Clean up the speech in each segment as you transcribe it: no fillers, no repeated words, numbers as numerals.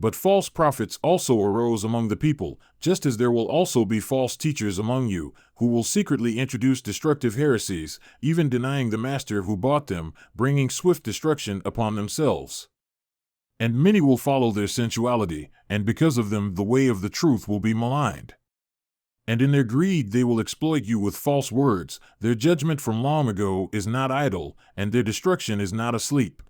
But false prophets also arose among the people, just as there will also be false teachers among you, who will secretly introduce destructive heresies, even denying the master who bought them, bringing swift destruction upon themselves. And many will follow their sensuality, and because of them the way of the truth will be maligned. And in their greed they will exploit you with false words. Their judgment from long ago is not idle, and their destruction is not asleep.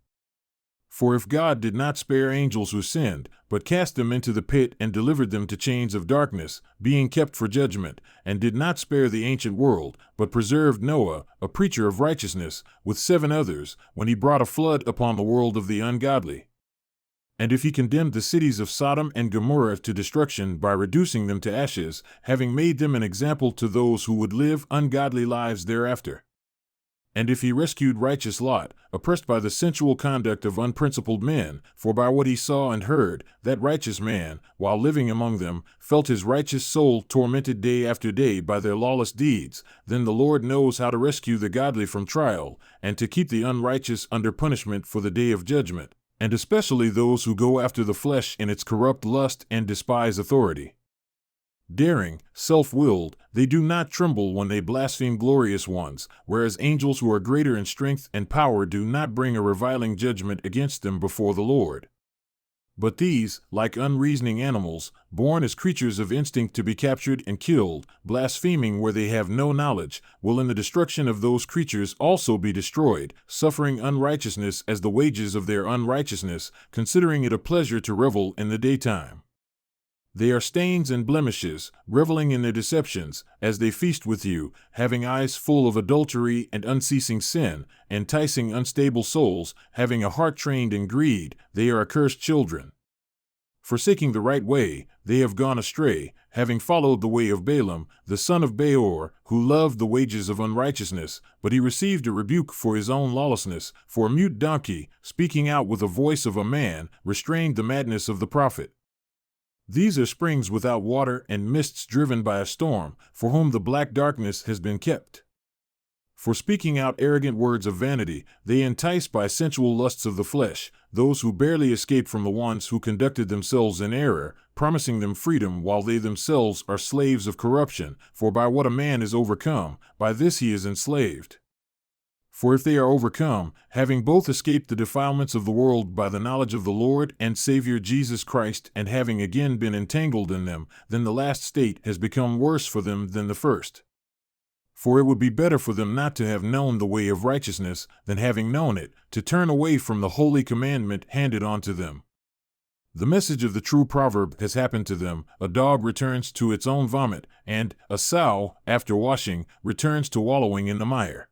For if God did not spare angels who sinned, but cast them into the pit and delivered them to chains of darkness, being kept for judgment, and did not spare the ancient world, but preserved Noah, a preacher of righteousness, with 7 others, when he brought a flood upon the world of the ungodly. And if he condemned the cities of Sodom and Gomorrah to destruction by reducing them to ashes, having made them an example to those who would live ungodly lives thereafter. And if he rescued righteous Lot, oppressed by the sensual conduct of unprincipled men, for by what he saw and heard, that righteous man, while living among them, felt his righteous soul tormented day after day by their lawless deeds, then the Lord knows how to rescue the godly from trial, and to keep the unrighteous under punishment for the day of judgment, and especially those who go after the flesh in its corrupt lust and despise authority. Daring, self-willed, they do not tremble when they blaspheme glorious ones, whereas angels who are greater in strength and power do not bring a reviling judgment against them before the Lord. But these, like unreasoning animals, born as creatures of instinct to be captured and killed, blaspheming where they have no knowledge, will in the destruction of those creatures also be destroyed, suffering unrighteousness as the wages of their unrighteousness, considering it a pleasure to revel in the daytime. They are stains and blemishes, reveling in their deceptions, as they feast with you, having eyes full of adultery and unceasing sin, enticing unstable souls, having a heart trained in greed, they are accursed children. Forsaking the right way, they have gone astray, having followed the way of Balaam, the son of Beor, who loved the wages of unrighteousness, but he received a rebuke for his own lawlessness, for a mute donkey, speaking out with the voice of a man, restrained the madness of the prophet. These are springs without water and mists driven by a storm, for whom the black darkness has been kept. For speaking out arrogant words of vanity, they entice by sensual lusts of the flesh, those who barely escaped from the ones who conducted themselves in error, promising them freedom while they themselves are slaves of corruption, for by what a man is overcome, by this he is enslaved. For if they are overcome, having both escaped the defilements of the world by the knowledge of the Lord and Savior Jesus Christ, and having again been entangled in them, then the last state has become worse for them than the first. For it would be better for them not to have known the way of righteousness, than having known it, to turn away from the holy commandment handed on to them. The message of the true proverb has happened to them: a dog returns to its own vomit, and a sow, after washing, returns to wallowing in the mire.